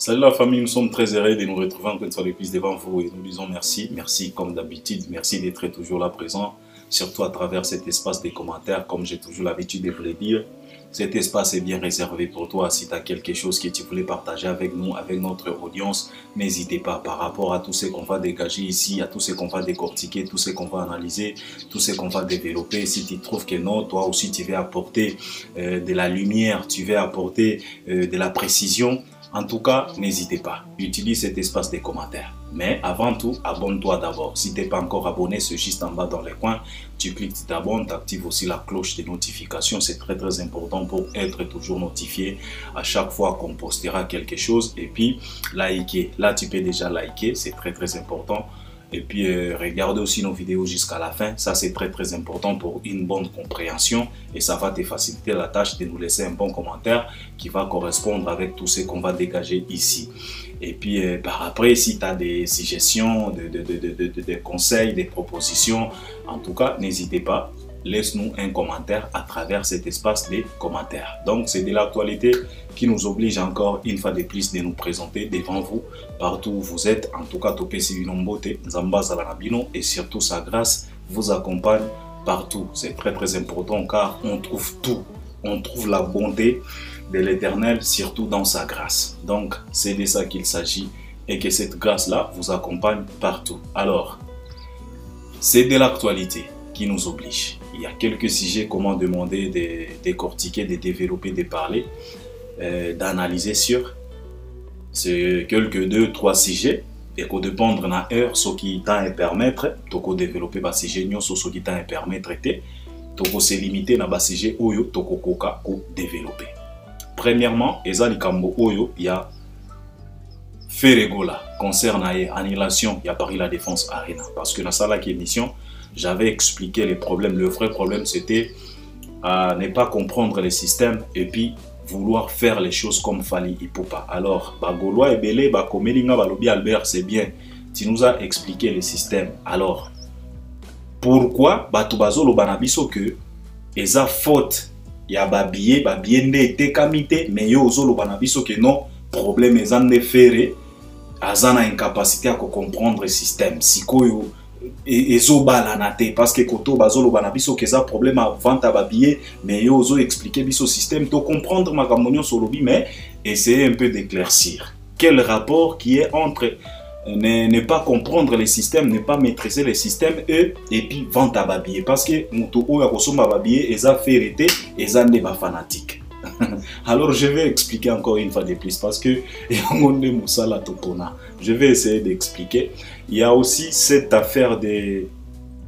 Salut la famille, nous sommes très heureux de nous retrouver encore une fois de plus devant vous et nous disons merci. Merci comme d'habitude, merci d'être toujours là présent, surtout à travers cet espace des commentaires, comme j'ai toujours l'habitude de vous le dire. Cet espace est bien réservé pour toi. Si tu as quelque chose que tu voulais partager avec nous, avec notre audience, n'hésitez pas par rapport à tout ce qu'on va dégager ici, à tout ce qu'on va décortiquer, tout ce qu'on va analyser, tout ce qu'on va développer. Si tu trouves que non, toi aussi tu veux apporter de la lumière, tu veux apporter de la précision, en tout cas, n'hésitez pas, utilise cet espace des commentaires. Mais avant tout, abonne-toi d'abord. Si tu n'es pas encore abonné, c'est juste en bas dans les coins. Tu cliques, tu t'abonnes, tu actives aussi la cloche de notification. C'est très important pour être toujours notifié à chaque fois qu'on postera quelque chose. Et puis, liker. Là, tu peux déjà liker, c'est très important. Et puis, regardez aussi nos vidéos jusqu'à la fin. Ça, c'est très important pour une bonne compréhension. Et ça va te faciliter la tâche de nous laisser un bon commentaire qui va correspondre avec tout ce qu'on va dégager ici. Et puis, par après, si tu as des suggestions, des conseils, des propositions, en tout cas, n'hésitez pas. Laisse-nous un commentaire à travers cet espace des commentaires. Donc, c'est de l'actualité qui nous oblige encore une fois de plus de nous présenter devant vous, partout où vous êtes. En tout cas, Topé Sibinombote, Nzamba Zalanabino, et surtout sa grâce vous accompagne partout. C'est très important car on trouve tout. On trouve la bonté de l'Éternel, surtout dans sa grâce. Donc, c'est de ça qu'il s'agit et que cette grâce-là vous accompagne partout. Alors, c'est de l'actualité qui nous oblige. Il y a quelques sujets qu'on m'a demandé de décortiquer, de développer, de parler, d'analyser sur. C'est quelques 2-3 sujets et qu'on dépendre de l'heure, ce qui t'a permettre de développer des sujets, ce qui t'a permettre de se limiter à des sujets où tu peux développer. Premièrement, il y a Ferregola, concernant l'annulation, il y a Paris La Défense Arena. Parce que dans la émission, j'avais expliqué les problèmes. Le vrai problème, c'était ne pas comprendre les systèmes et puis vouloir faire les choses comme Fali Ipupa. Alors, Gaulois et Belé, Komelinga, Balobi Albert, c'est bien. Tu nous as expliqué les systèmes. Alors, pourquoi Batubazolo Banabiso que eza faute ya babiye nde tekamite mais yo ozolo Banabiso que non problème ezan de faire azana incapacité à comprendre le système. Sikoyo ezobalanate parce que koto bazolo banabiso keza problème à vente à babier mais yo ozo expliquer biso système to comprendre makambo sur lobby mais essayer un peu d'éclaircir quel rapport qui est entre ne pas comprendre les systèmes, ne pas maîtriser les systèmes et puis vente à babier parce que muto oya kosomba babier eza ferité eza ne ba fanatique. Alors je vais expliquer encore une fois de plus parce que je vais essayer d'expliquer. Il y a aussi cette affaire des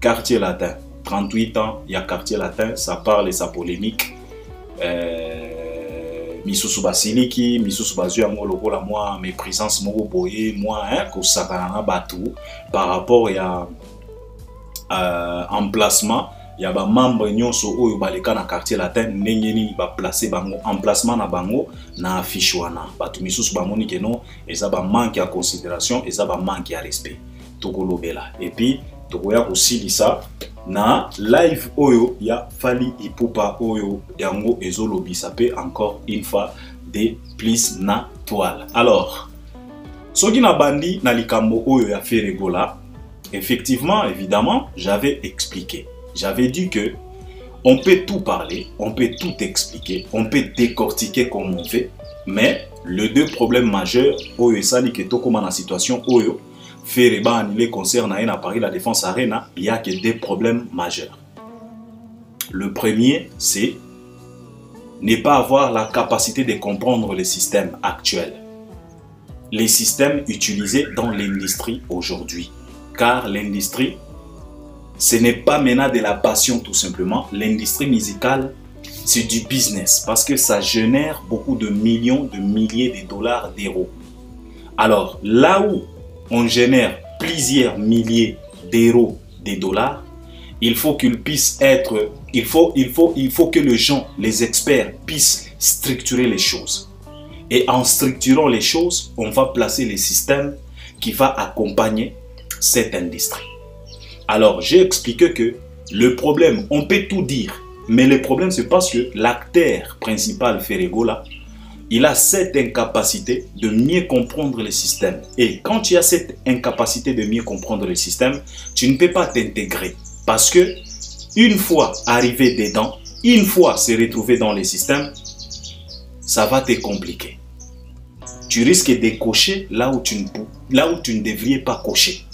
quartiers latins. 38 ans, il y a quartier latin, ça parle et ça polémique. Misusu Basiliki, Misusu Bazua, moi, mes présences, moi, par rapport à emplacement. Il y a des membres qui sont dans le quartier latin, qui sont placés emplacement na bango na affiche wana. Batu misusu bamoni ke non, eza ba manque à considération, eza ba manque à respect. Tokolobela. Et puis tokoya kosilisa na live oyo ya Fali Ipupa oyo yango ezolobi ça peut encore une fois de plus na toile. Alors, soki na bandi na likambo oyo ya Ferregola, effectivement, évidemment, j'avais expliqué. J'avais dit que on peut tout parler, on peut tout expliquer, on peut décortiquer comme on veut, mais les deux problèmes majeurs, Oyo et Sali qui est comme dans la situation Oyo, Ferreba annulé concerne à Paris La Défense Arena, il y a que des problèmes majeurs. Le premier, c'est ne pas avoir la capacité de comprendre les systèmes actuels, les systèmes utilisés dans l'industrie aujourd'hui, car l'industrie ce n'est pas maintenant de la passion tout simplement. L'industrie musicale, c'est du business parce que ça génère beaucoup de millions, de milliers de dollars, d'euros. Alors, là où on génère plusieurs milliers d'euros, de dollars, il faut qu'il puisse être, il faut que les gens, les experts puissent structurer les choses. Et en structurant les choses, on va placer les systèmes qui vont accompagner cette industrie. Alors, j'ai expliqué que le problème, on peut tout dire, mais le problème, c'est parce que l'acteur principal, Ferregola, il a cette incapacité de mieux comprendre le système. Et quand tu as cette incapacité de mieux comprendre le système, tu ne peux pas t'intégrer. Parce que, une fois arrivé dedans, une fois se retrouver dans le système, ça va te compliquer. Tu risques de cocher là où tu ne devrais pas cocher.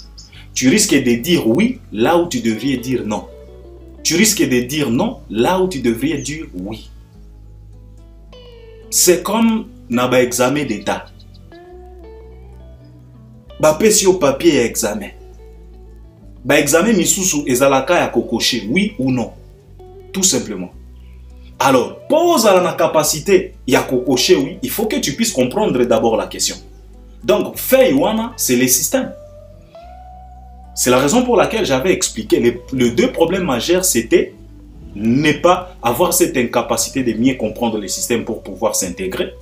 Tu risques de dire oui là où tu devrais dire non. Tu risques de dire non là où tu devrais dire oui. C'est comme dans l'examen d'état. Bapesi au papier examen. Examen misusu ezalaka ya kokocher oui ou non. Tout simplement. Alors, pose à la capacité ya kokocher oui, il faut que tu puisses comprendre d'abord la question. Donc, Feiwana, c'est le système. C'est la raison pour laquelle j'avais expliqué les deux problèmes majeurs, c'était ne pas avoir cette incapacité de mieux comprendre le système pour pouvoir s'intégrer.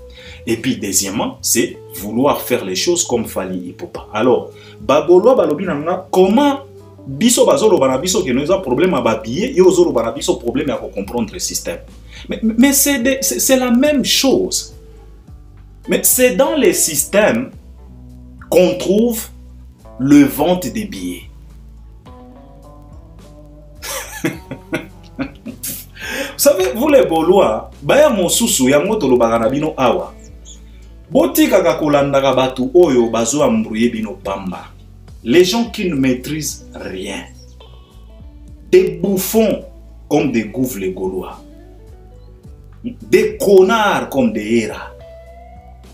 Et puis, deuxièmement, c'est vouloir faire les choses comme Fally Ipupa. Alors, Bagolo balobi nanga, comment biso bazolo banabiso que nous avons problème à babiller et aux banabiso problème à comprendre le système. Mais c'est la même chose. Mais c'est dans les systèmes qu'on trouve le vente des billets. Vous savez, vous les Bolois, baya mosusu ya moto lo bagana bino awa. Boti kaka kolandaka batu oyo bazo ambrouiller bino pamba. Les gens qui ne maîtrisent rien. Des bouffons comme des gouffres les Gaulois. Des connards comme des héras.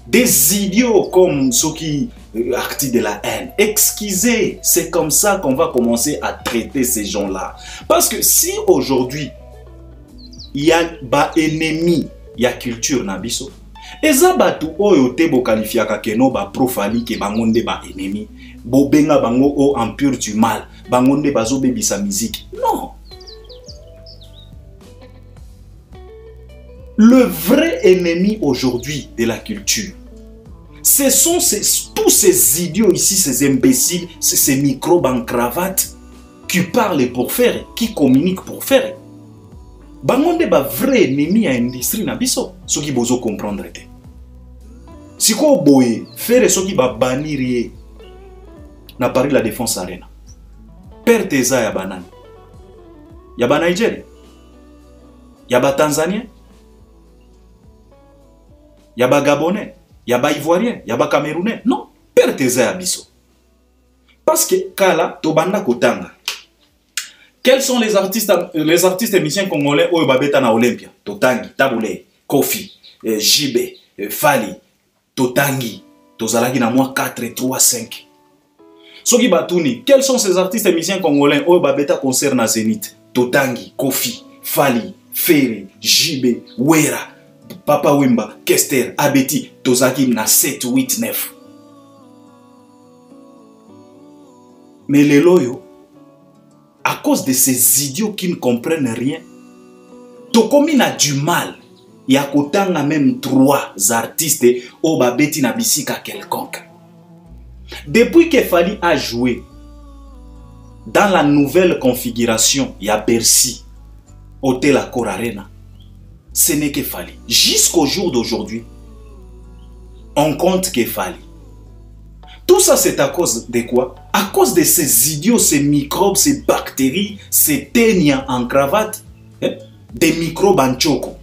Des idiots comme ceux qui actent de la haine. Excusez, c'est comme ça qu'on va commencer à traiter ces gens-là. Parce que si aujourd'hui, il y a des ennemis, il y a culture nabiso. Et ça, batu oyo te bo qualifiaka keno ba profali ke bangonde ba ennemi. Bo benga bango o empire du mal. Bangonde bazo bebisa musique. Non. Le vrai ennemi aujourd'hui de la culture, ce sont tous ces idiots ici, ces imbéciles, ces microbes en cravate qui parlent pour faire, qui communiquent pour faire. Bangonde ba vrai ennemi à l'industrie na biso, ce qui bozo comprendre. Si quoi boye, faire ce qui va bannir na Paris la Défense Arena. Perte eza ya banane. Ya ba Nigeria. Ya ba Tanzanien. Ya ba Gabonais. Ya ba Ivoirien. Ya ba Camerounais. Non. Perte eza ya biso. Parce que kala tobanda kotanga. Quels sont les artistes et musiciens congolais au babeta na Olympia? Totangi, Taboulé, Kofi, JB, Fally, Totangi, Tozalagi na moi 4, 3, 5. Soki Batuni, quels sont ces artistes et musiciens congolais au babeta concert na Zénith? Totangi, Kofi, Fally, Ferry, JB, Wera, Papa Wemba, Kester, Abeti, Tozaki na 7, 8, 9. Mais les loyaux, à cause de ces idiots qui ne comprennent rien, Tokomi a du mal. Il y a kotanga même 3 artistes au babeti na bisika quelconque. Depuis que Fally a joué dans la nouvelle configuration, il y a Bercy, Hôtel Accor Arena, ce n'est que Fally. Jusqu'au jour d'aujourd'hui, on compte que Fally. Tout ça, c'est à cause de quoi? À cause de ces idiots, ces microbes, ces bactéries, ces ténias en cravate, des microbes en choco.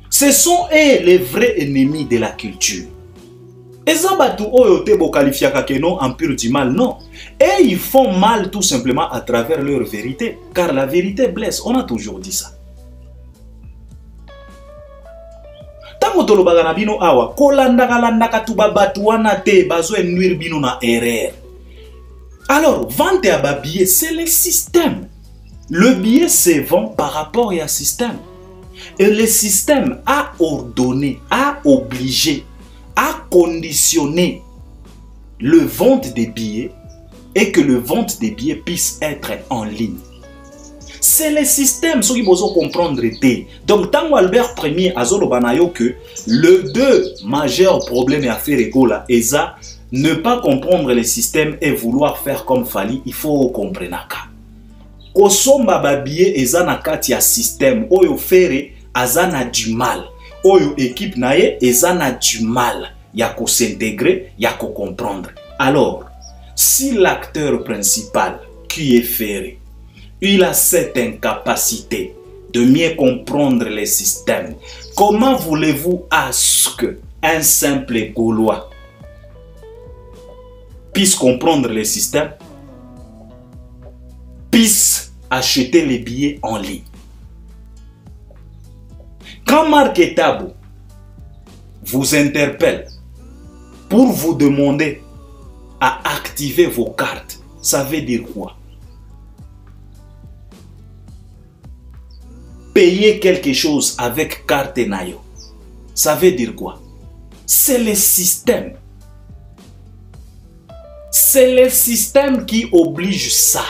Ce sont eux les vrais ennemis de la culture. Et ça, oyote qualifiaka keno empire du mal, non. Et ils font mal tout simplement à travers leur vérité. Car la vérité blesse, on a toujours dit ça. Tango tolobaga na bino awa kolandaka tuba batuana te bazwe nuire bino na erreur. Alors vente à babillet c'est le système. Le billet se vend par rapport à un système. Et le système a ordonné, a obligé, a conditionné le vente des billets et que le vente des billets puisse être en ligne. C'est le système, ce qui faut comprendre. Donc, tant Albert Ier a dit que le deux majeurs problèmes à faire là, et ça, ne pas comprendre le système et vouloir faire comme Fally, il faut comprendre. Kosomba babiye eza na kati ya système oyo fere azana du mal oyo équipe naye ezana du mal ya ko s'intégrer, ya ko comprendre. Alors, si l'acteur principal qui est Ferré, il a cette incapacité de mieux comprendre les systèmes, comment voulez-vous à ce qu'un simple Gaulois puisse comprendre les systèmes, puisse acheter les billets en ligne? Quand Marc Etabo vous interpelle pour vous demander à activer vos cartes, ça veut dire quoi? Payer quelque chose avec carte Nayo, ça veut dire quoi? C'est le système. C'est le système qui oblige ça.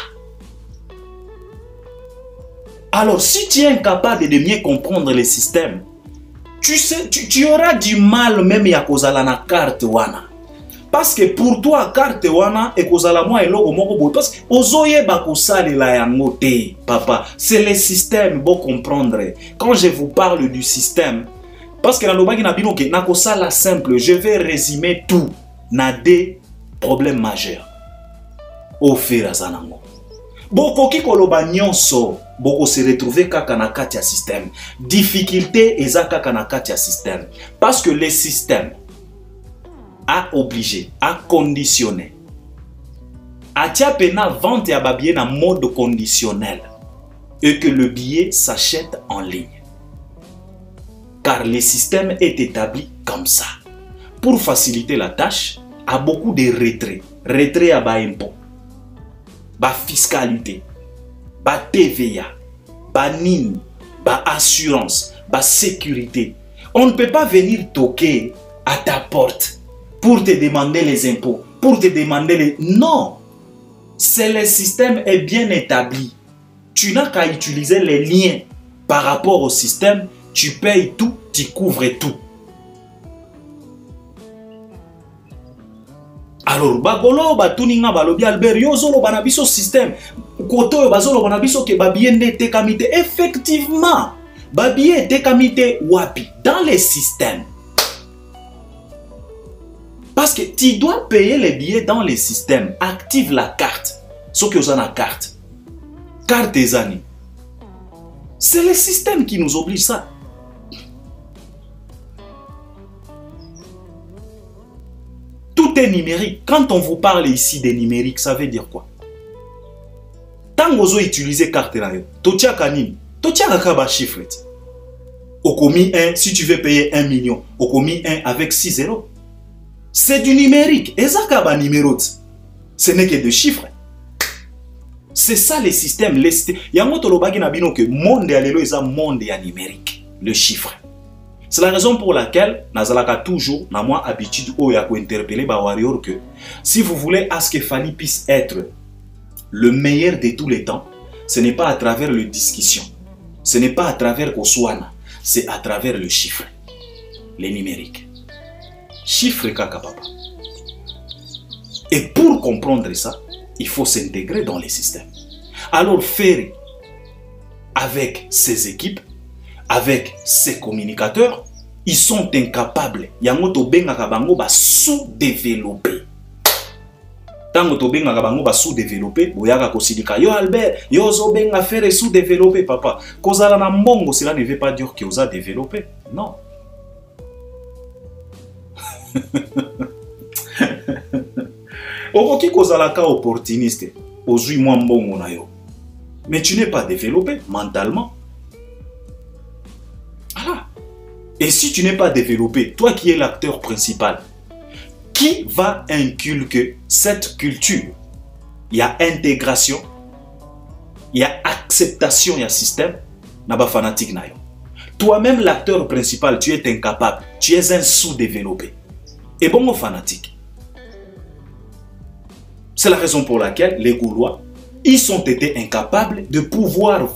Alors, si tu es incapable de mieux comprendre le système, tu auras du mal même à cause de la carte wana. Parce que pour toi, carte wana et cause de la moi et logo moko parce que ozoye bakosali la yangote, papa. C'est le système, bon comprendre. Quand je vous parle du système, parce que dans le bagi na bino ke na kosala simple, je vais résumer tout na des problèmes majeurs. Au fur azanango. Boko ki koloba nyonso boko se retrouver kaka na kati ya système. Difficulté eza kaka na kati ya système. Parce que le système a obligé, a conditionné, a tia pena vente ya babillet na mode conditionnel et que le billet s'achète en ligne. Car le système est établi comme ça. Pour faciliter la tâche, a beaucoup de retraits. Retrait à bas impôt, bas fiscalité, bas TVA, bas NIN, bas assurance, bas sécurité. On ne peut pas venir toquer à ta porte pour te demander les impôts, pour te demander les... Non! C'est le système est bien établi. Tu n'as qu'à utiliser les liens par rapport au système, tu payes tout, tu couvres tout. Alors, bagolo, batuninga balobi Albert, yozolo banabiso système. Koto bazolo banabiso ke babiende te kamite. Effectivement, babie te kamite wapi dans les systèmes. Parce que tu dois payer les billets dans les systèmes. Active la carte. Ce que vous avez la carte. Carte des années. C'est le système qui nous oblige ça. Tout est numérique. Quand on vous parle ici des numériques, ça veut dire quoi? Tant que vous utilisez carte rayon, totia kanini, totia kakaba chiffre. Au commis 1, si tu veux payer 1 million, au commis 1 avec 6 zéros. C'est du numérique. Et ça, ce n'est que des chiffres. C'est ça le système. Il y a un autre que le monde est un monde numérique. Le chiffre. C'est la raison pour laquelle nous avons toujours l'habitude d'interpeller les warriors que si vous voulez à ce que Fanny puisse être le meilleur de tous les temps, ce n'est pas à travers le discussion. Ce n'est pas à travers Oswana. C'est à travers le chiffre. Les numériques. Chiffre kaka papa. Et pour comprendre ça, il faut s'intégrer dans les systèmes. Alors Ferré, avec ses équipes, avec ses communicateurs, ils sont incapables. Yango to bengaka bango ba sous-développé. Tango to bengaka bango ba sous-développé, boyaka ko sidika yo Albert, yo zo benga Ferré sous-développé papa. Kozala na mbongo, cela ne veut pas dire que vous a développé. Non. Okoki kozalaka opportuniste, ozui mwa mbongo na yo. Mais tu n'es pas développé mentalement. Ah. Et si tu n'es pas développé, toi qui es l'acteur principal, qui va inculquer cette culture? Il y a intégration, il y a acceptation, il y a système, naba fanatique na yo. Toi-même l'acteur principal, tu es incapable, tu es un sous-développé. Et bon fanatique. C'est la raison pour laquelle les Gaulois, ils ont été incapables de pouvoir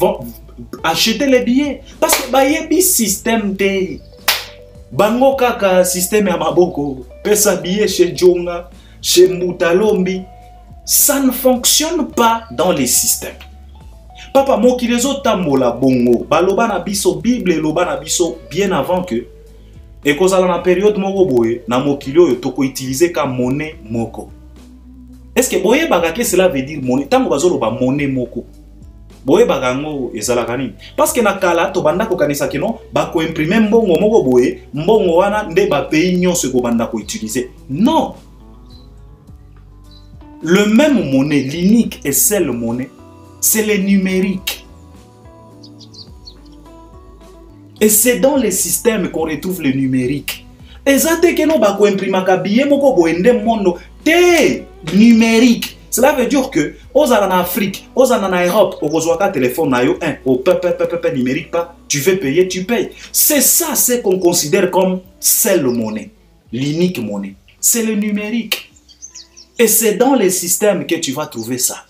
acheter les billets. Parce que bayebi système de bango kaka système ya maboko, pesa billet chez Djonga, chez Moutalombi, ça ne fonctionne pas dans les systèmes. Papa mokilezo tambola bongo, baloba na biso Bible loba na biso bien avant que Et cause à la période moko boye, na mokilio yo toko utiliser ka monnaie moko. Est-ce que boye bagake cela veut dire monnaie? Tango bazolo ba monnaie moko. Boye bagango ezala kani. Parce que na kala to banda ko kanisa kino ba ko imprimer mbongo moko boye, mbongo wana nde ba pays nyonso ko banda ko utiliser. Non. Le même monnaie, l'unique et seule monnaie, c'est le numérique. Et c'est dans les systèmes qu'on retrouve le numérique. Et ça, c'est que nous avons imprimé un billet, monde numérique. Cela veut dire que, aux en Afrique, aux en Europe, au Rosoaka téléphone, au numérique, pas, tu veux payer, tu payes. C'est ça, c'est qu'on considère comme seule monnaie, l'unique monnaie. C'est le numérique. Et c'est dans les systèmes que tu vas trouver ça.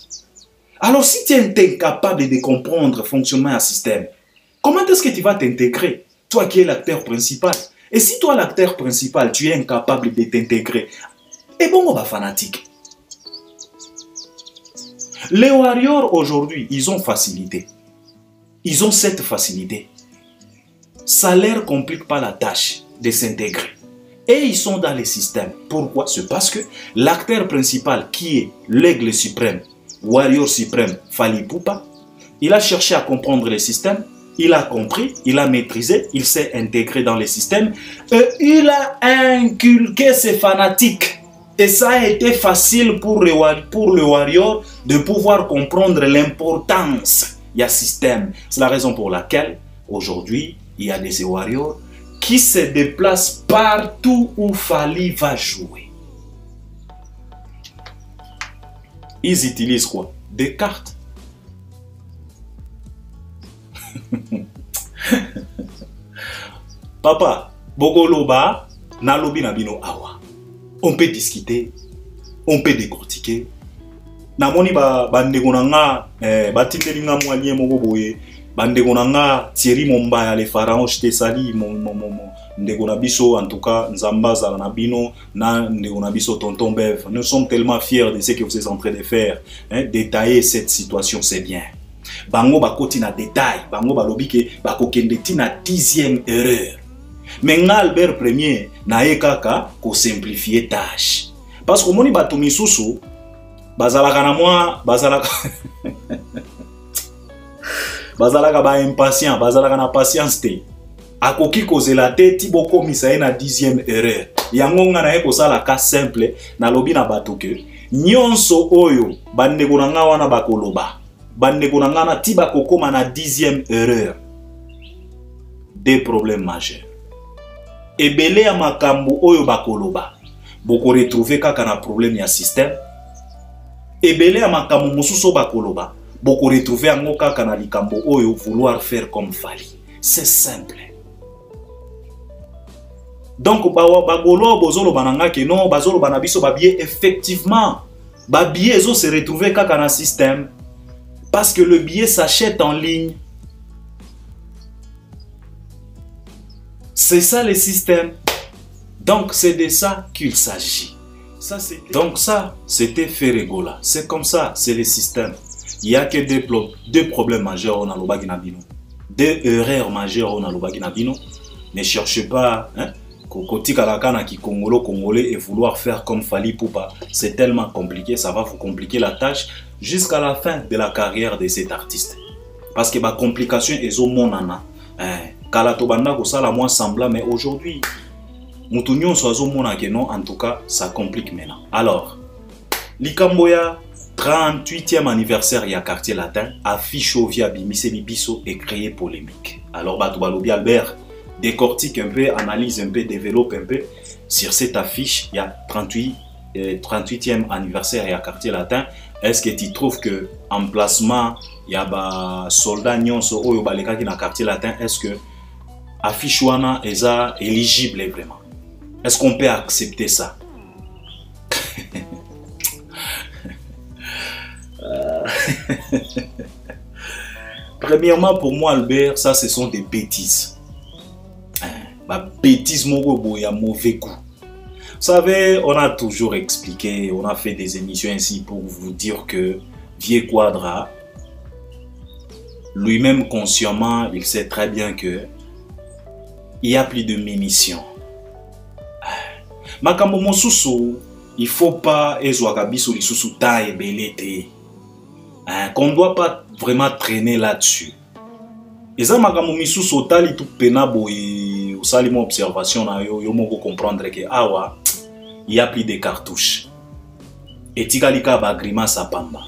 Alors, si tu es incapable de comprendre le fonctionnement d'un système, comment est-ce que tu vas t'intégrer, toi qui es l'acteur principal? Et si toi, l'acteur principal, tu es incapable de t'intégrer, et bon, on va fanatique. Les warriors, aujourd'hui, ils ont facilité. Ils ont cette facilité. Ça ne leur complique pas la tâche de s'intégrer. Et ils sont dans les systèmes. Pourquoi? C'est parce que l'acteur principal, qui est l'aigle suprême, warrior suprême, Fally Ipupa, il a cherché à comprendre les systèmes, il a compris, il a maîtrisé, il s'est intégré dans les systèmes, et il a inculqué ses fanatiques. Et ça a été facile pour le warrior de pouvoir comprendre l'importance du système. C'est la raison pour laquelle, aujourd'hui, il y a des warriors qui se déplacent partout où Fally va jouer. Ils utilisent quoi? Des cartes. Papa, Bogoloba, Nalobi Nabino Awa. On peut discuter, on peut décortiquer. Namoni bandegonanga, batindelinga moalien mogoboye. Bandegonanga Thierry Mombaya le pharaon j'te sali ndegonabiso en tout cas Nzamba Zalanabino na ndegonabiso tonton Bev. Nous sommes tellement fiers de ce que vous êtes en train de faire, hein? Détailler cette situation, c'est bien. Bango bakoti na détail, bango balobi ke bakokende tina 10e erreur. Mais Albert Premier na ekaka ko simplifier tâche. Parce que moni bato misusu bazalaka na moi bazalaka bazalaka ba impatient, bazalaka na patience te. Akoki kozela te ti boko misaye na 10e erreur. Yango nga na eko sala ka simple na lobi na bato ke nyonso oyo bandeko na nga wana bakoloba. Bandeko na nga na ti bakokoma na 10e erreur. Des problèmes majeurs. Ebele ya makambo oyo bakoloba. Boko retrouver kaka na problème ya système. Ebele ya makambo mosusu bakoloba. Beaucoup retrouver en oka kanali kambo oyo vouloir faire comme Fally. C'est simple. Donc bagolo bozolo bananga ke non bazolo banabiso babie effectivement babie zo se retrouver kaka na système parce que le billet s'achète en ligne. C'est ça le système. Donc c'est de ça qu'il s'agit. Donc ça c'était Ferregola. C'est comme ça, c'est le système. Il n'y a que deux problèmes majeurs au Nalobagi Nabino. Deux erreurs majeures au Nalobagi Nabino. Ne cherchez pas, hein, Kokoti Kalakana qui Congolais et vouloir faire comme Fally Ipupa. C'est tellement compliqué, ça va vous compliquer la tâche jusqu'à la fin de la carrière de cet artiste. Parce que ma complication est au monana. Kalatobanda ko sala moins semblant, mais aujourd'hui, Moutounion soit au monana non, en tout cas, ça complique maintenant. Alors, Likamboya. 38e anniversaire ya Quartier Latin, affiche au via Bimise Bibiso et créé polémique. Alors Batoualobi Albert décortique un peu, analyse un peu, développe un peu sur cette affiche. Il y a 38e anniversaire ya Quartier Latin. Est-ce que tu trouves que emplacement il y a ba soldats nyonso oyo baleka ki na Quartier Latin, est-ce que affiche wana est éligible vraiment? Est-ce qu'on peut accepter ça? Premièrement, pour moi, Albert, ça, ce sont des bêtises. Bêtises, il y a mauvais goût. Vous savez, on a toujours expliqué, on a fait des émissions ainsi pour vous dire que Vieux Quadra, lui-même consciemment, il sait très bien que il y a plus de munitions. Makambo mosusu, il faut pas ezwaka biso lisusu ta ebelete. Qu'on ne doit pas vraiment traîner là-dessus. Et ça makambo misusu otali tout pena boy osali mon observation na yo moko comprendre que awa il y a plus de cartouches. Et tikalika ba grimace à pamba.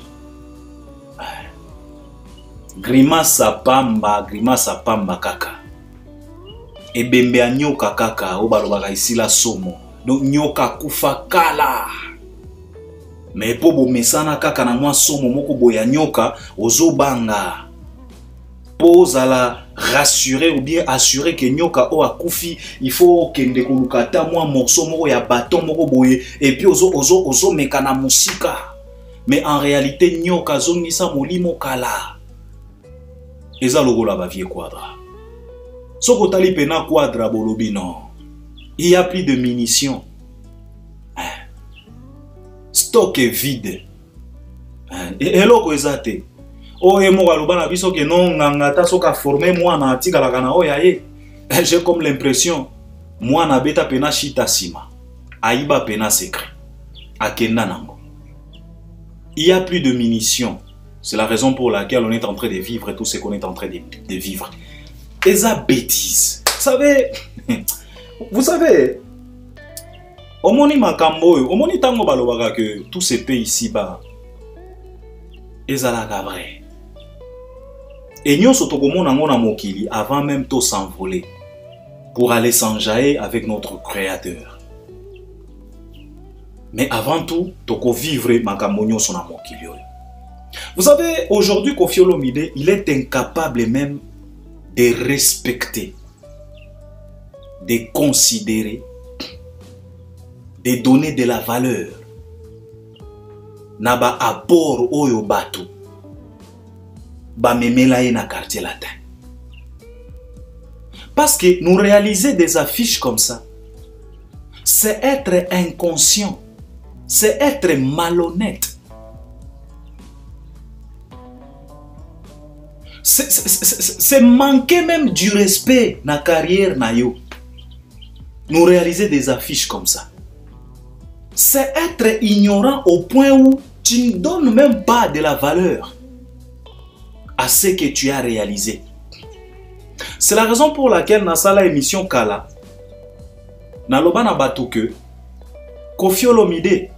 Grimace à pamba kaka. Et bembe a nyoka kaka o balobaka ici la somo. Donc nyoka kufa kala. Mais po bo mesana kaka na mwa somo moko boya nyoka ozo banga. Pose à la rassurer ou bien assurer que nyoka o akufi, il faut kende kolukata mwa morceau moko ya bâton moko boye et puis ozo mekana musika. Mais en réalité nyoka zongisa molimo kala. Eza logola ba vie quadra. Soko tali pena quadra bolobi non. Il y a plus de munitions. Stock est vide. Et loko ezate. Oye mo balobana biso ke non ngata soka formé moi na tikala kana oya ye. J'ai comme l'impression moi na beta pena shita sima. Aiba pena secret. Akenda nango. Il y a plus de munitions. C'est la raison pour laquelle on est en train de vivre tout ce qu'on est en train de vivre. Et ça bêtise. Vous savez, au moni makambo, au moni tango balobaka que tous ces pays ici-bas, ezalaka vrai. Et nous sommes au mokili avant même de s'envoler pour aller s'enjailler avec notre Créateur. Mais avant tout, toko vivre makambo nyoso na mokili. Vous savez, aujourd'hui, Koffi Olomide, il est incapable même de respecter, de considérer, de donner de la valeur na ba apport oyo bato ba memela na quartier latin. Parce que nous réaliser des affiches comme ça, c'est être inconscient, c'est être malhonnête. C'est manquer même du respect na carrière na yo. Nous réaliser des affiches comme ça. C'est être ignorant au point où tu ne donnes même pas de la valeur à ce que tu as réalisé. C'est la raison pour laquelle dans la émission Kala, na loba na bato que Koffi Olomide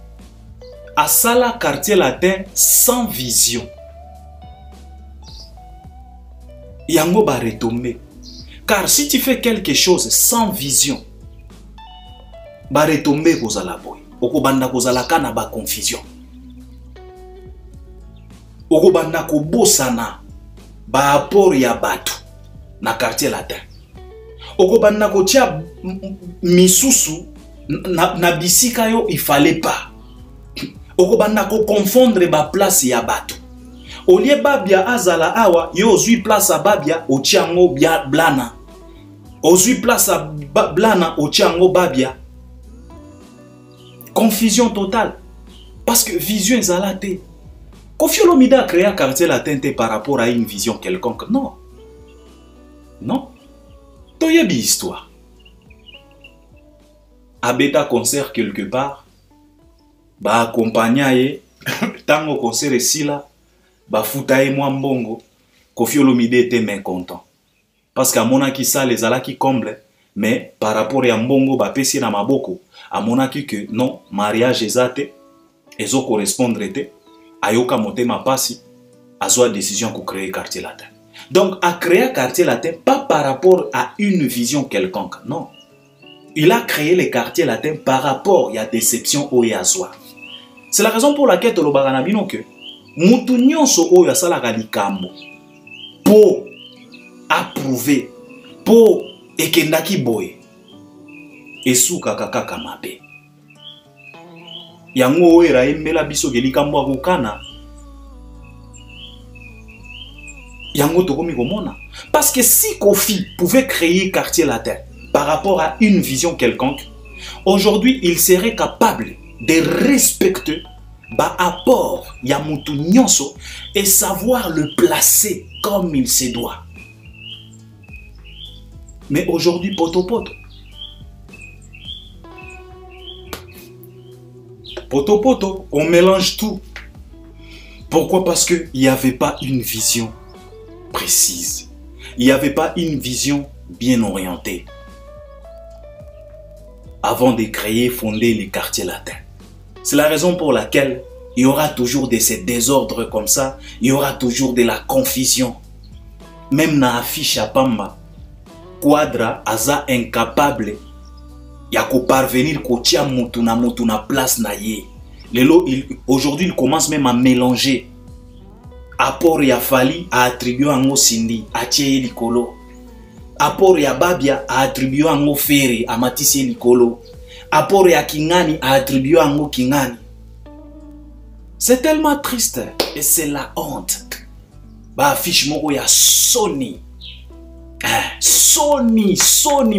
a sala quartier latin sans vision. Yango ba retomber. Car si tu fais quelque chose sans vision, ba retomber kozala boy. Okobanda kozala kana ba confusion. Okobanda kobosana ba apport ya bato na quartier latin. Okobanda kotia misusu na bisika yo il fallait pas. Okobanda ko confondre ba place ya bato. Olie babia azala awa yo ozui place a babia otiango bia blana. Ozui place a blana otiango babia. Confusion totale. Parce que vision est à la tête. Koffi Olomide a créé un quartier latin par rapport à une vision quelconque. Non. Non. Toyebi histoire. Abeta concert quelque part. Ba accompagnaye. Tango concert ici là. Ba foutaye moi mbongo. Koffi Olomide était mécontent. Parce qu'à monaki ça les ala qui comble. Mais par rapport à mbongo ba pesi na maboko. À monaki que non, mariage ezate. Ezo correspondre te. Ayoka motema pasi. Azoa décision pour créer quartier latin. Donc à créer quartier latin pas par rapport à une vision quelconque. Non. Il a créé les quartiers latins par rapport à déception au Yazoa. C'est la raison pour laquelle tolobaka na bino que mutu nyonso oyo asalaka likambo po approuver po ekendaki boye esuka kaka mabe. Yango oyo raembela biso ke likambo akokana. Yango tokomi komona. Parce que si Koffi pouvait créer quartier latin par rapport à une vision quelconque, aujourd'hui il serait capable de respecter ba apport ya mutu nyonso et savoir le placer comme il se doit. Mais aujourd'hui poto. Poto poto, on mélange tout. Pourquoi? Parce qu'il n'y avait pas une vision précise. Il n'y avait pas une vision bien orientée. Avant de créer, fonder les quartiers latins. C'est la raison pour laquelle il y aura toujours de ces désordres comme ça. Il y aura toujours de la confusion. Même dans l'affiche à Pamba, Quadra aza incapable ya ko parvenir ko tia mutu na place na ye. Aujourd'hui il commence même à mélanger apport ya Fali a attribué à Sindi a tie likolo, apport ya Babia a attribué à Ferry a matisi likolo, apport ya Kingani a attribué à Kingani. C'est tellement triste et c'est la honte. Ba affiche moko ya Sony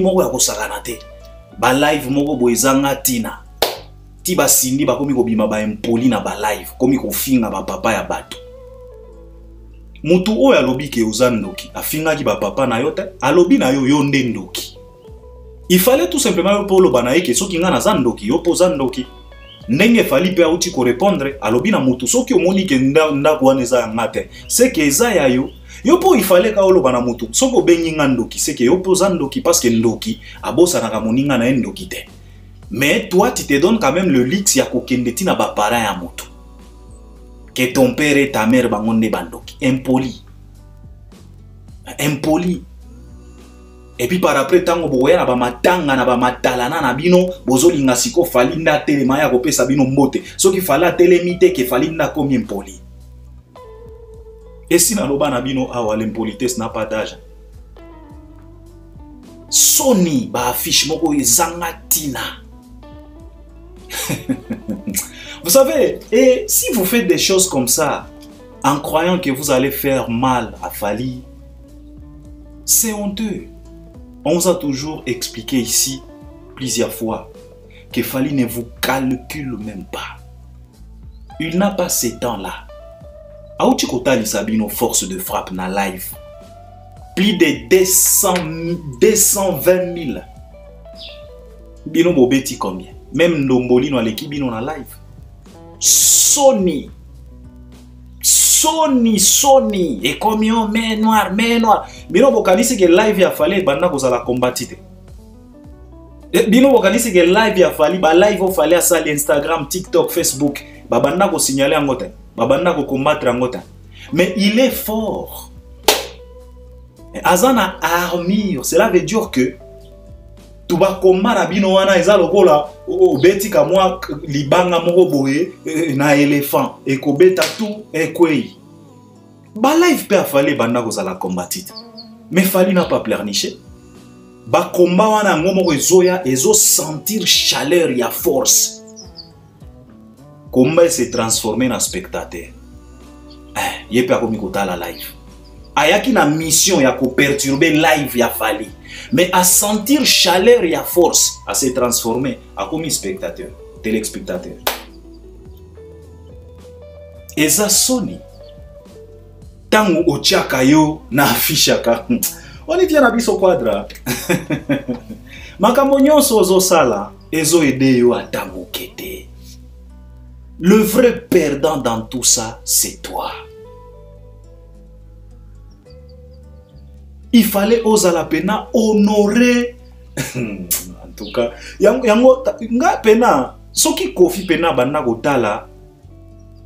moko ya kosakana te. Ba live moko boezanga tina. Ti ba Sindi ba komi ko bima ba impoli na ba live, komi ko finga ba papa ya bato. Mutu oyo alobi ke ozandoki, afinga ki ba papa na yo te, alobi na yo yo nde ndoki. Il fallait tout simplement yo polo banaye ke soki nga na zandoki, yo po zandoki. Ndenge fali pe auti ko répondre, alobi na mutu soki omoni ke ndako wana eza ngate, c'est que eza ya yo. Yo po il fallait ka olo bana mutu. Soko bengi nga ndoki, c'est que yo po zandoki parce que ndoki abosa na moninga na ndoki te. Mais toi tu te donnes quand même le luxe ya kokende tina ba parents ya mutu. Que ton père et ta mère bangonde bandoki. Impoli. Impoli. Et puis par après tango boya na ba matanga na ba matalana na bino bozolinga siko falinda telema ya kopesa bino mbote. Soki fala telemite ke falinda komi impoli. Et si naloba na bino awa l'impolitesse n'a pas d'âge. Sony ba affiche moko ezanga tina. Vous savez, et si vous faites des choses comme ça en croyant que vous allez faire mal à Fali, c'est honteux. On vous a toujours expliqué ici plusieurs fois que Fali ne vous calcule même pas. Il n'a pas ces temps-là. Aouti Kotali Sabino force de frappe na live. Plus de 220 000. Bino bobeti combien? Même Ndomboli no l'équipe bino na live. Sony. Et combien mais noir. Bino bokanisi que live ya fallait banda kozala combatite. Bino bokanisi que live ya fallait ba live o fallait à Instagram, TikTok, Facebook. Ba banda ko signaler angote. Babanda ko combattre angota. Mais il est fort. Azana armure, cela veut dire que tu vas combattre bino wana eza lokola obeti ka mwa libanga moko boye na éléphant et ko beta tout et kwei. Ba live pe afale banda ko zala combattre. Mais Fali n'a pas pleurniché. Ba combat wana ngomoko ezoya ezo sentir chaleur ya force. Combat s'est transformé en spectateur. Il peut pas la live. Ayaki na mission ya ko perturber live ya Fali. Mais à sentir chaleur ya force, à se transformer à comme spectateur, téléspectateur. Et ça Sony. Tango otiaka yo na affichaka. On est bien na biso quadra. Makambo nyonso ozo sala ezo ede yo atango kete. Le vrai perdant dans tout ça, c'est toi. Il fallait oser la pena honorer. En tout cas, yango nga pena soki kofi pena banda kotala,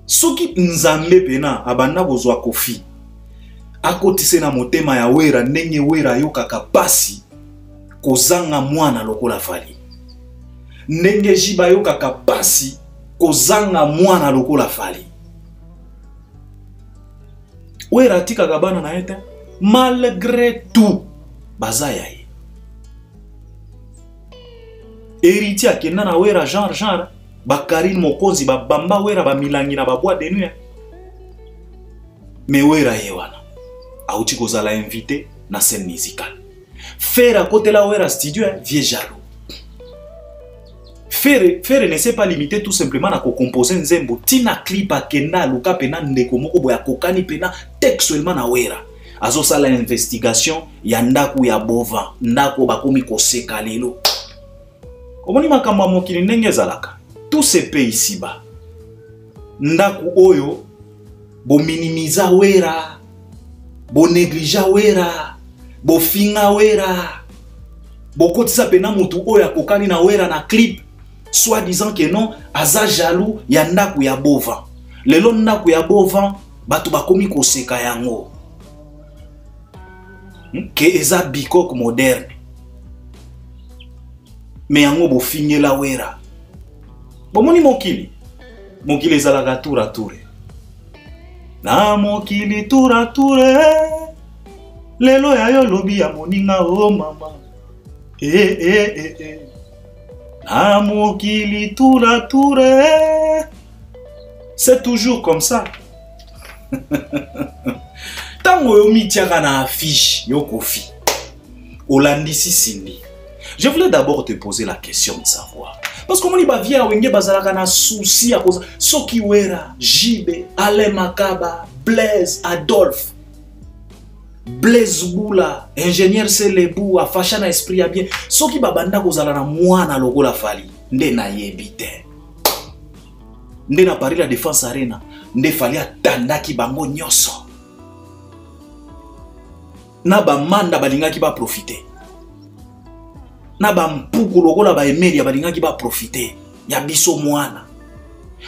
soki nzambe pena abanda kozwa kofi. Akotise na motema ya wera ndenge wera yokaka pasi kozanga mwana lokola Fali. Ndenge jiba yokaka pasi kozanga mwana lokola Fali. Wera tika gabana na yete malgré tout bazaya ye. Héritier akenda na wera genre Bakarine Mokonzi bamba wera ba milangi na ba bois de nuit. Mais wera ye wana auti kozala invité na scène musicale. Faire à côté la wera studio vieux jaloux. Faire ne s'est pas limité tout simplement à composer nzembo tina clip a kena luka pena ndeko moko boya kokani pena textuellement na wera azo sala investigation ya ndaku ya bova ndako bakomi koseka lelo. Komoni makambo mokili ndenge ezalaka tous ces pays ici-bas, ndaku oyo, bo minimiza wera, bo néglija wera, bo finga wera, bo kotisa pena mutu oyo akokani na wera na clip, soit disant que non, aza jaloux ya ndaku ya bovan. Lelo ndaku ya bovan, batu bakomi koseka yango. Que eza bikok moderne. Mais yango bo finge la wera. Bomoni mokili. Mokili ezalaka tour à tour. Na mokili tour à tour. Lelo ya yo lobi ya moninga o mama. Na mokili tour à tour. C'est toujours comme ça. Tango yo mitiaka na affiche yo kofi. Olandisi Cindy. Je voulais d'abord te poser la question de savoir. Parce que moni ba via wenge bazalaka na souci à cause Soki Wera, Jibe, Alain Makaba, Blaise, Adolphe, Blaise Boula, ingénieur Selebou, a facha na esprit ya bien. Soki babanda kozala na mwana lokola Fali, nde na yebite. Nde na Paris la Défense Arena, nde Fali atandaki bango nyonso. Na ba manda balingaki ba profiter. Na ba mpuku lokola ba emeri ya balingaki ba profiter ya biso mwana.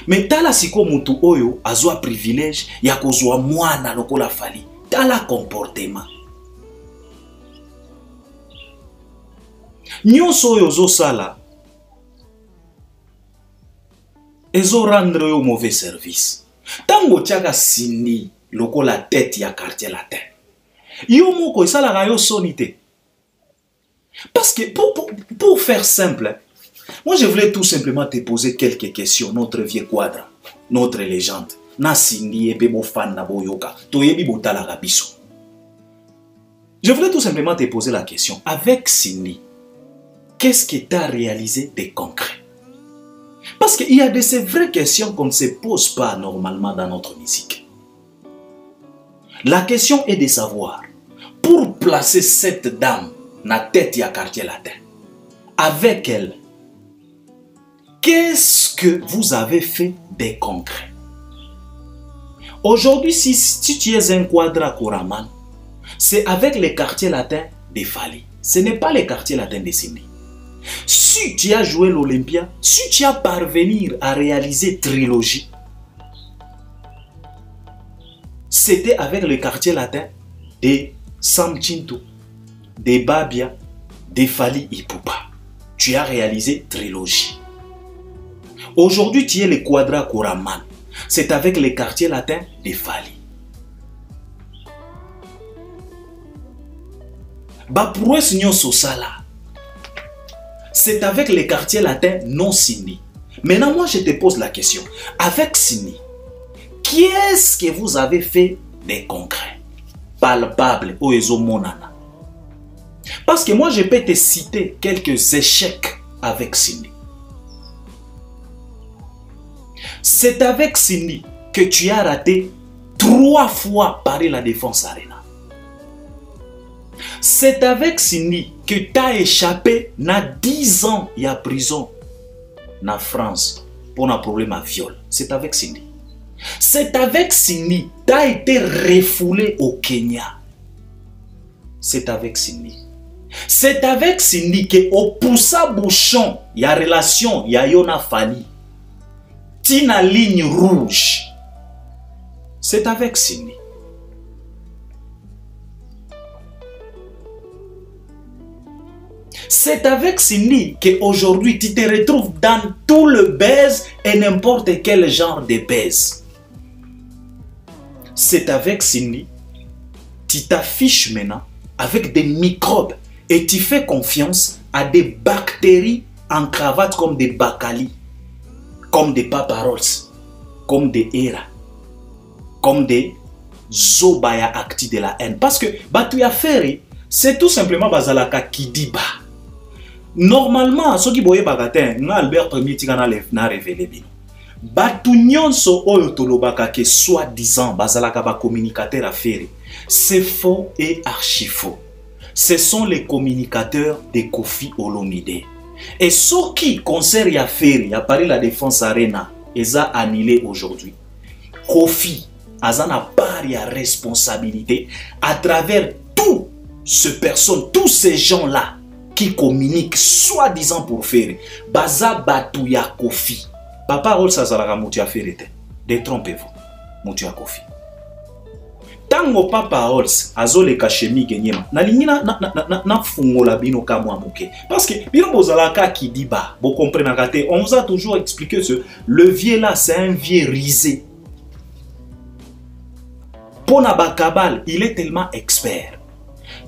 Mais tala siko mutu oyo azwa privilège ya kozwa mwana lokola Fali. Tala comportement. Nyonso oyo zo sala ezo rendre yo mauvais service. Tango tiaka Cindy lokola tête ya quartier latin. Yo moko esalaka yo sonité. Parce que pour faire simple, moi je voulais tout simplement te poser quelques questions. Notre vieux quadre, notre légende. Na Cindy ebe bo fan na boyoka. Toyebi botala rabiso. Je voulais tout simplement te poser la question. Avec Cindy, qu'est-ce que tu as réalisé de concret? Parce qu'il y a de ces vraies questions qu'on ne se pose pas normalement dans notre musique. La question est de savoir, pour placer cette dame na tête ya quartier latin, avec elle, qu'est-ce que vous avez fait de concret? Aujourd'hui, si tu es un quadra Koraman, c'est avec les quartiers latins de Fali. Ce n'est pas les quartiers latins de Cindy. Si tu as joué l'Olympia, si tu as parvenir à réaliser trilogie, c'était avec le quartier latin de Sam Chinto, de Babia, de Fali Ipupa. Tu as réalisé trilogie. Aujourd'hui, tu es le quadra Koraman. C'est avec les quartiers latins de Fali. Baproues Nyon Sosala. C'est avec les quartiers latins non Cindy. Maintenant, moi, je te pose la question. Avec Cindy, qu'est-ce que vous avez fait de concret, palpable, au Ezo Monana? Parce que moi, je peux te citer quelques échecs avec Cindy. C'est avec Cindy que tu as raté 3 fois Paris la Défense Arena. C'est avec Cindy que tu as échappé na 10 ans y a prison na France pour un problème à viol. C'est avec Cindy. C'est avec Cindy que tu as été refoulé au Kenya. C'est avec Cindy. C'est avec Cindy que au poussa bouchon y a relation y a Yona Fali. Tina ligne rouge. C'est avec Cindy. C'est avec Cindy qu'aujourd'hui tu te retrouves dans tout le baise et n'importe quel genre de baise. C'est avec Cindy tu t'affiches maintenant avec des microbes et tu fais confiance à des bactéries en cravate comme des bacali, comme des paparols, comme des era, comme des zobaya acti de la haine. Parce que Batuya Ferry, c'est tout simplement Bazalaka Kidiba. Normalement, ce qui boye bagatin, Albert Premier tika na révélé bino. Batu nyonso oyo tolobaka ke soi-disant bazalaka ba communicateur à Ferry, c'est faux et archi faux. Ce sont les communicateurs de Kofi Olomide. Et ce qui concerne ya Ferry, ya Paris la Défense Arena, ils a annulé aujourd'hui. Kofi, azana part ya responsabilité à travers tout ce personne, tous ces gens-là qui communiquent soi-disant pour Ferry. Baza batu ya Kofi. Papa rôle ça zalaka mutu ya Ferry. Détrompez-vous. Mutu ya Kofi. Tango Papa Holz azole kachemi genyema na lingina na fungola bino kamwa muke parce que bino bozalaka qui dit ba vous comprenez kate on vous a toujours expliqué ce le vieux là c'est un vieux risé pona bakabal il est tellement expert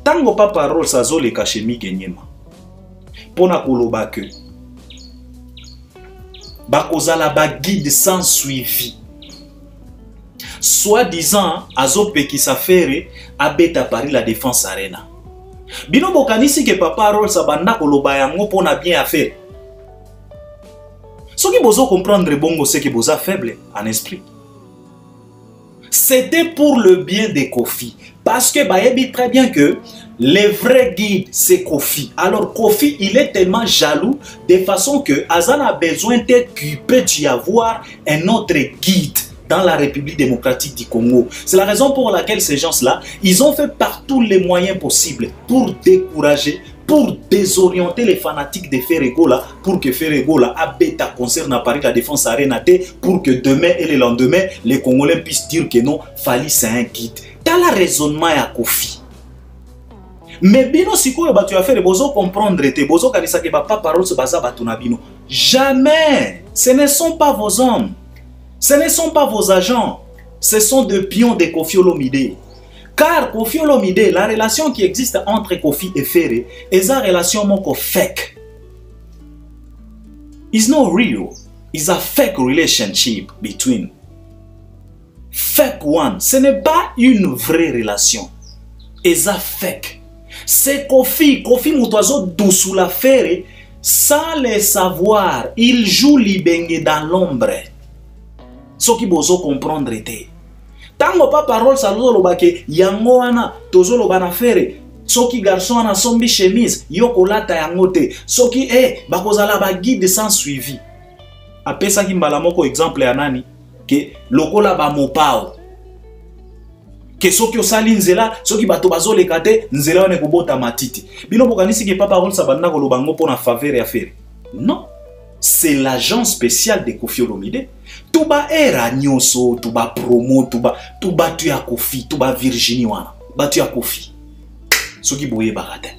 tango Papa Holz azole kachemi genyema pona koloba que bakozala ba guide sans suivi soi-disant azopeki safere abeta Paris la Défense Arena. Bino bokanisi que Papa Rolls abanda koloba yango pona bien affaire. Ce qui bozo comprendre bongo c'est que boza faible en esprit. C'était pour le bien de Kofi parce que bayebi très bien que le vrai guide c'est Kofi. Alors Kofi il est tellement jaloux de façon que Azan a besoin qu'il peut y avoir un autre guide dans la République démocratique du Congo. C'est la raison pour laquelle ces gens-là, ils ont fait par tous les moyens possibles pour décourager, pour désorienter les fanatiques de Ferregola, pour que Ferregola abeta concert à Paris la Défense Arena, pour que demain et le lendemain, les Congolais puissent dire que non, Fali c'est un guide. T'as la raisonnement à Kofi. Mais bino siko tu as fait les bozo comprendre te bozo kanisa ke papa parole se baza batuna bino. Jamais. Ce ne sont pas vos hommes. Ce ne sont pas vos agents, ce sont des pions de Koffi Olomide. Car Koffi Olomide, la relation qui existe entre Kofi et Ferry est une relation moko fake. It's not real. It's a fake relationship between. Fake one. Ce n'est pas une vraie relation. It's a fake. C'est Kofi. Kofi Moutouazo douce la Ferry sans le savoir. Il joue l'ibenge dans l'ombre. Ce qui bozo comprendre était. Tango pas parole ça lo bake yango wana tozo lo bana fere. Soki garçon ana sombi chemise yoko lata yango te. Soki bakozala ba guide sans suivi. Apesa ki mbala moko exemple ya nani ke lokola ba mopao. Ke soki osali nzela soki bato bazoleka te nzela wana kobota matiti. Bino bokanisi ke papa parole ça banda ko lobango pona faveur ya fere. Non. C'est l'agent spécial de Koffi Olomide. Tuba era nyoso, tuba promo, tuba tu ya Kofi, tuba Virginie wana. Batu ya Kofi. Soki boye barate.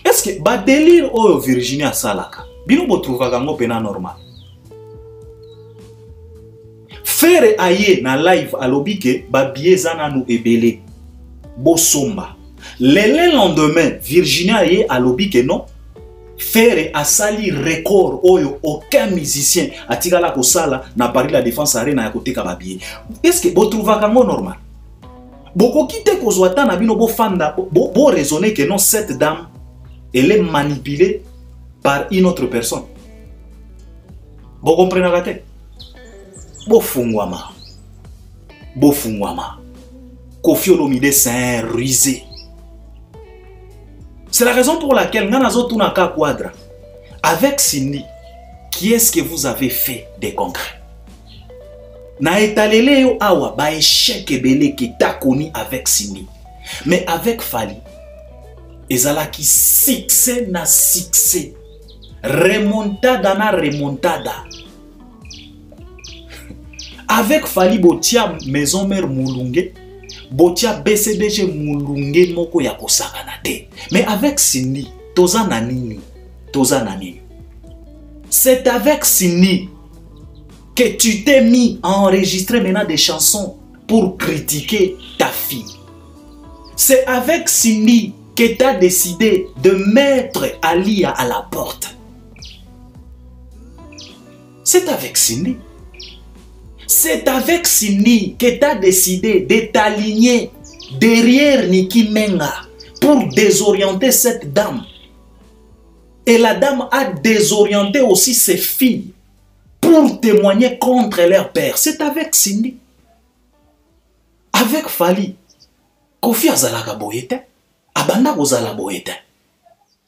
Est-ce que ba délire oyo Virginie a salaka? Bino bo trouva kango pena normal. Faire aye na live alobike ba biezana nu ebele. Bo somba. Le lendemain Virginie aye alobike non. Faire a sali record oyo aucun musicien atikala ko sala na Paris la Défense Arena ya côté kababie. Est-ce que bo trouva kango normal? Boko kite ko zwata na bino bo fanda bo raisonner que non cette dame elle est manipulée par une autre personne. Bo comprenez gate? Bo fungwama. Bo fungwama. Koffi Olomide c'est un rusé. C'est la raison pour laquelle Nganazo Tunaka Quadra, avec Cindy, qui est-ce que vous avez fait des concrets? Na etalele yo awa ba échec ebele qui t'a connu avec Cindy. Mais avec Fali, ezalaki succès na succès. Remontada na remontada. Avec Fali Botia Maison Mère Moulungue, Botia BCDG Moulungue moko ya kosakana te. Mais avec Cindy, toza nanini. C'est avec Cindy que tu t'es mis à enregistrer maintenant des chansons pour critiquer ta fille. C'est avec Cindy que tu as décidé de mettre Alia à la porte. C'est avec Cindy. C'est avec Cindy que tu as décidé de t'aligner derrière Niki Menga pour désorienter cette dame. Et la dame a désorienté aussi ses filles pour témoigner contre leur père. C'est avec Cindy. Avec Fali. Kofi azalaka boyete. Abanda bozala boyete.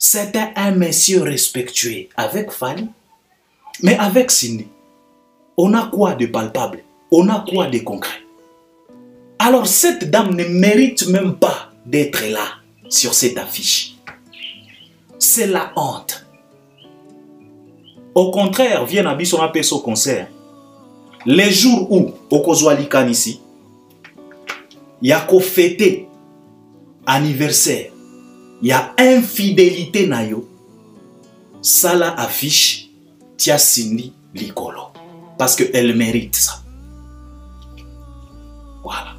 C'était un monsieur respectueux avec Fally. Mais avec Cindy, on a quoi de palpable? On a quoi de concret? Alors cette dame ne mérite même pas d'être là, sur cette affiche. C'est la honte. Au contraire, viens à Bisson appeler son concert. Les jours où, au Kozwalikan ici, il y a qu'au fêter anniversaire, il y a infidélité nayo, ça la affiche, tia Cindy Likolo. Parce qu'elle mérite ça. Voilà.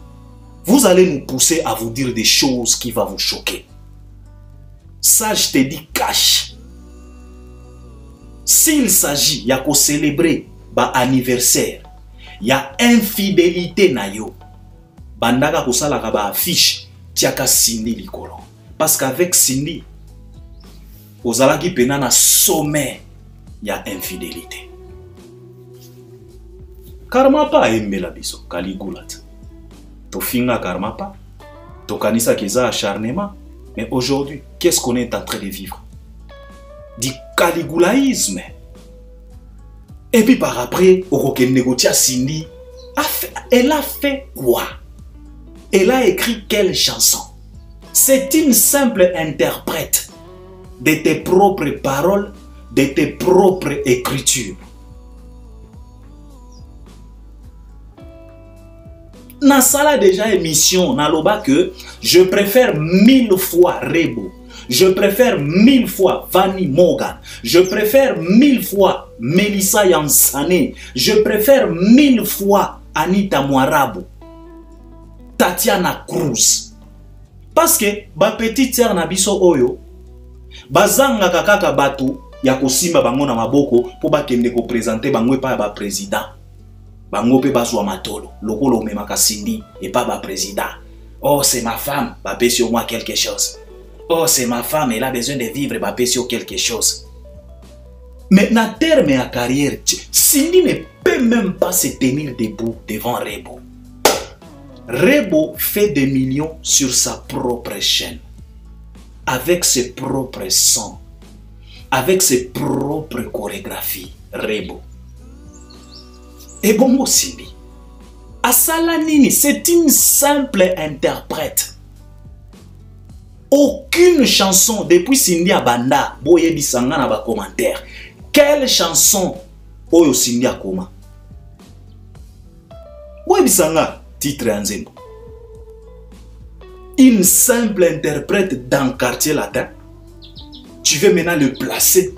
Vous allez nous pousser à vous dire des choses qui vont vous choquer. Ça, je te dis, cache. S'il s'agit, il y a qu'au célébrer ba anniversaire, il y a infidélité nayo. Bandaga ko sala ka ba affiche tiaka Cindy Likolo. Parce qu'avec Cindy, ozalaki pena na sommet, il y a infidélité. Karma pa aimé la biso, Caligulate. Tofinga karma pa, tokanisa keza acharnement. Mais aujourd'hui, qu'est-ce qu'on est en train de vivre? Du caligulaïsme. Et puis par après, au négocia Cindy, elle a fait quoi? Elle a écrit quelle chanson? C'est une simple interprète de tes propres paroles, de tes propres écritures. Dans ça déjà émission, naloba que je préfère 1000 fois Rebo, je préfère 1000 fois Vanny Morgan, je préfère 1000 fois Melissa Yansane, je préfère 1000 fois Anita Mwarabu, Tatiana Cruz. Parce que ba petite sœur na biso oyo bazanga kaka batu ya kosimba bango na maboko po bakende ko présenter bango pa ba président. Bango pe bazwa matolo, lokolo memaka Cindy et pas ba président. Oh, c'est ma femme, ba pe sur moi quelque chose. Oh, c'est ma femme, elle a besoin de vivre, ba pe sur quelque chose. Mais na terme à carrière, Cindy ne peut même pas se tenir debout devant Rebo. Rebo fait des millions sur sa propre chaîne, avec ses propres sons, avec ses propres chorégraphies. Rebo. Et bon, Cindy, Asala Nini, c'est une simple interprète. Aucune chanson depuis Cindy Abanda, boye bisanga na ba commentaire. Quelle chanson oyo Cindy akoma? Boye bisanga titre Anzembo. Une simple interprète dans le quartier latin. Tu veux maintenant le placer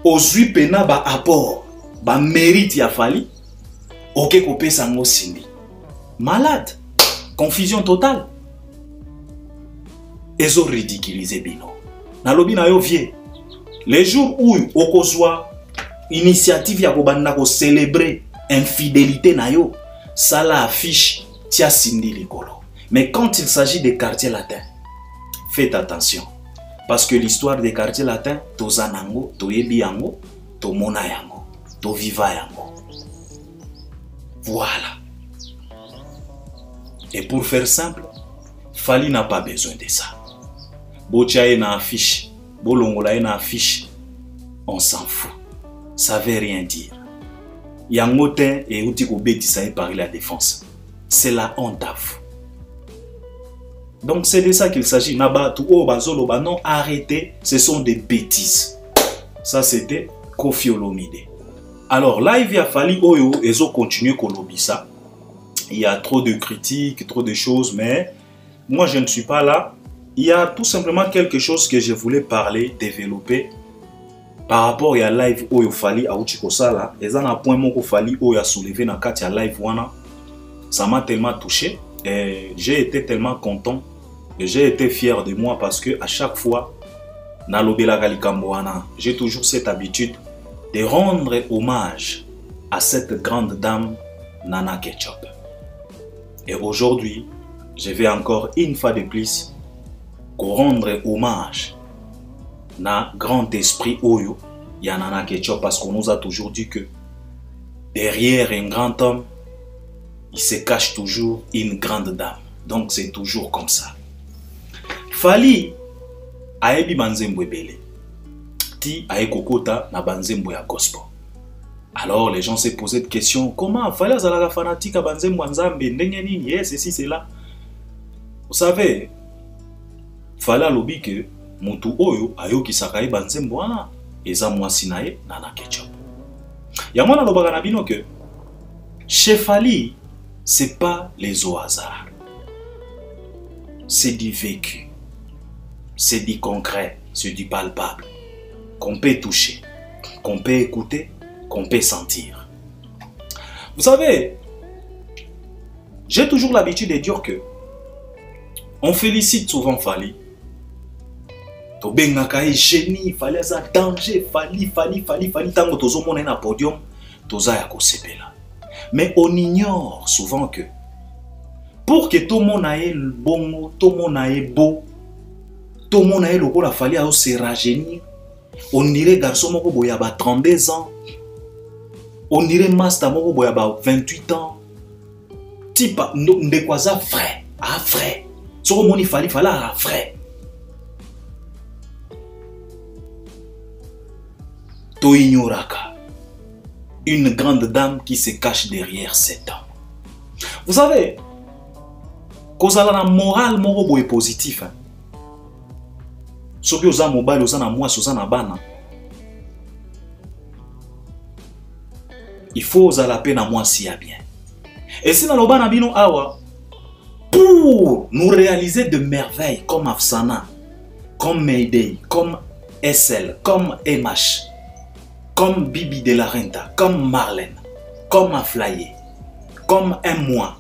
aux 8 pena ba apport. Ba mérite ya Fally, ok kopé sango Cindy. Malade, confusion totale. Ils ont ridiculisé Bino. Nalobi na yo vie. Les jours où okozwa initiative ya kobanda ko célébrer infidélité na yo, ça la affiche tia Cindy Likolo. Mais quand il s'agit des quartiers latins, faites attention. Parce que l'histoire des quartiers latins, tozanango, toyebi yango, tomona yango. Voilà. Et pour faire simple, Fally n'a pas besoin de ça. Bochae na affiche, Bolongola na affiche, on s'en fout. Ça veut rien dire. Yangotin et Outiko Betisa par la défense. C'est la honte à vous. Donc c'est de ça qu'il s'agit. Nabatu o bazolo non, arrêtez, ce sont des bêtises. Ça c'était Koffi Olomide. Alors là, il a fallu Oyo, ils ont continué Kolobisa. Il y a trop de critiques, trop de choses, mais moi je ne suis pas là. Il y a tout simplement quelque chose que je voulais parler, développer par rapport à live Oyo Fally à Uchikosala. Et ça n'a point mon Fally Oyo a soulevé dans Katia live wana. Ça m'a tellement touché et j'ai été tellement content et j'ai été fier de moi parce que à chaque fois, Nalobela Galikamboana, j'ai toujours cette habitude de rendre hommage à cette grande dame Nana Ketchup. Et aujourd'hui, je vais encore une fois de plus rendre hommage à grand esprit Oyo, Nana Ketchup, parce qu'on nous a toujours dit que derrière un grand homme, il se cache toujours une grande dame. Donc c'est toujours comme ça. Fally, ayebi banzembo ebele. Ti aye kokota na banzembo ya gospel. Alors les gens se posaient de questions. Comment fallait azalaka fanatique à banzembo nzambe ndenge nini yes ceci c'est là. Vous savez, fallait lobi que mutu oyo ayoki sakaye banzembo wana eza mwasi na ye Nana Ketchup. Ya mwana lobaka na bino que chez Fally, c'est pas les au hasard. C'est du vécu. C'est du concret, c'est du palpable. Qu'on peut toucher, qu'on peut écouter, qu'on peut sentir. Vous savez, j'ai toujours l'habitude de dire que on félicite souvent Fally. Tobengaka génie, Fally za danger, Fally, tango tozo mona na podium, toza ya kosepela. Mais on ignore souvent que pour que tout le monde ait bon, tout le monde ait beau, tout le monde ait le rôle, il fallait se rajeunir. On dirait garçon moko boya ba 32 ans. On dirait master moko boya ba 28 ans. Type de quoi ça frais, ah frais. Sur mon il fallait frais. To ignoraka. Une grande dame qui se cache derrière cet homme. Vous savez, cause à la morale moko est positif. Soki oza mobile oza na mwasi oza na bana. Il faut ozala pe na mwasi ya bien. Et si na loba na bino awa pour nous réaliser de merveilles comme Afsana, comme Mayday, comme SL, comme MH, comme Bibi de la Renta, comme Marlène, comme Aflaye, comme Un Mois,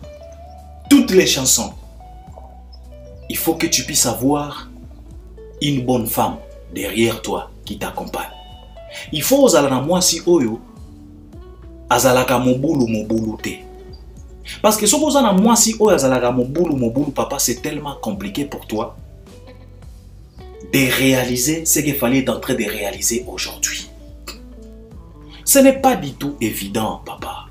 toutes les chansons, il faut que tu puisses avoir une bonne femme derrière toi qui t'accompagne. Il faut ozala moi si oyo azalaka mobulu te. Parce que si vous avez moi si oyo azalaka mobulu papa, c'est tellement compliqué pour toi de réaliser ce qu'il fallait être en train de réaliser aujourd'hui. Ce n'est pas du tout évident, papa.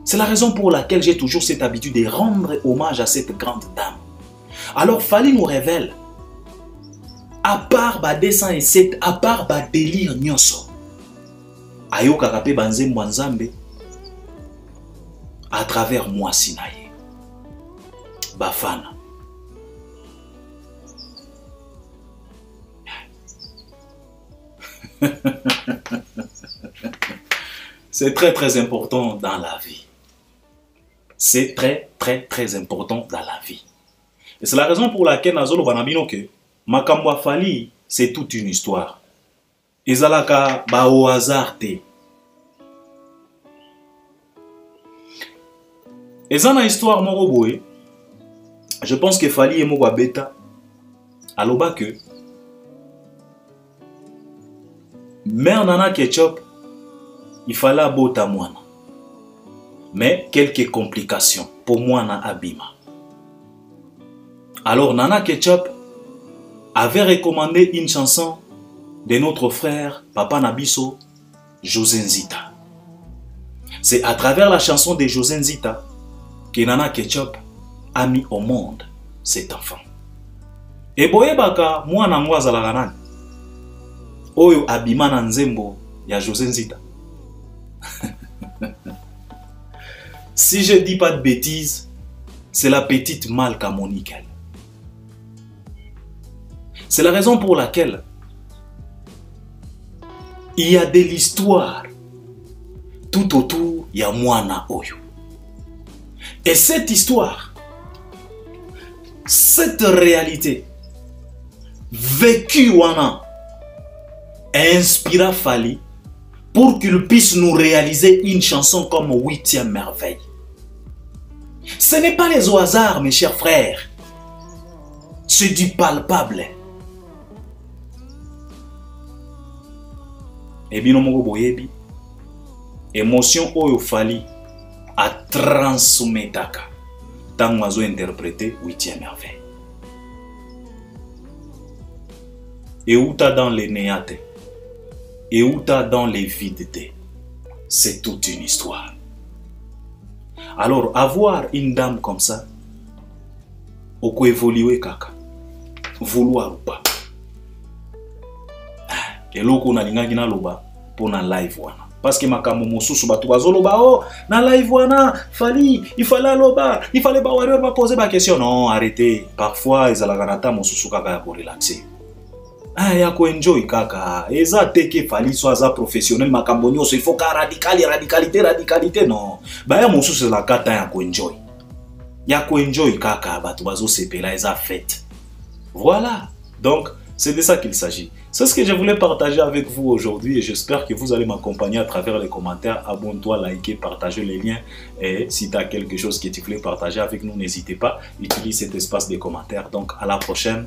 C'est la raison pour laquelle j'ai toujours cette habitude de rendre hommage à cette grande dame. Alors, Fally nous révèle, à part ba 207, à part ba délire nyonso, ayoka kape banzembo nzambe à travers moi sinaye. Bafana. C'est très important dans la vie. C'est très important dans la vie. Et c'est la raison pour laquelle Nazolo Banabino que Makambo Fally, c'est toute une histoire. Ezalaka ba au hasard te. Ezana histoire moko boye. Je pense que Fally et Mogwa Beta aloba que Mère Nana Ketchup, il fallait abota mwana. Mais quelques complications pour mwana abima. Alors Nana Ketchup avait recommandé une chanson de notre frère Papa Nabiso, José Nzita. C'est à travers la chanson de José Nzita que Nana Ketchup a mis au monde cet enfant. Et boyebaka mwana ngo azalaka nani? Oyo abima na nzembo ya José Nzita. Si je dis pas de bêtises, c'est la petite Malka Monikel. C'est la raison pour laquelle il y a de l'histoire tout autour ya mwana oyo. Et cette histoire, cette réalité vécue wana inspira Fally pour qu'il puisse nous réaliser une chanson comme 8e merveille. Ce n'est pas les au hasard, mes chers frères. C'est du palpable. Et bien, nous boyebi émotion oyo Fally a transmetaka tant oiseau interprété 8e merveille. Et où t'as dans les néates, et où t'as dans les videtés, c'est toute une histoire. Alors, avoir une dame comme ça, au quoi évoluer kaka, vouloir ou pas, Et loko na linga gina loba pour na live wana. Parce que makambo mosusu batu bazoloba oh na live wana fali il fallait loba il fallait ba warrior ba poser ba question non arrêtez parfois ezalaka na ta mosusu kaka ya ko relaxer ah ya ko enjoy kaka eza teke fali so aza professionnel makambo nyonso il faut ka radicalité non ba ya mosusu la kata ya ko enjoy kaka batu bazo sepela eza fête voilà donc c'est de ça qu'il s'agit. C'est ce que je voulais partager avec vous aujourd'hui et j'espère que vous allez m'accompagner à travers les commentaires. Abonne-toi, likez, partagez les liens. Et si tu as quelque chose que tu voulais partager avec nous, n'hésitez pas. Utilise cet espace de commentaires. Donc à la prochaine.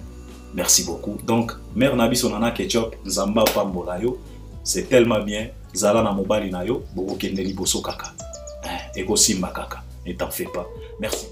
Merci beaucoup. Donc, Mère Nabi Sonana Ketchup, Zamba Pambolayo. C'est tellement bien. Zala na mobile nayo. Bobo Kendeli Boso Kaka. Ego Simba Kaka. Ne t'en fais pas. Merci.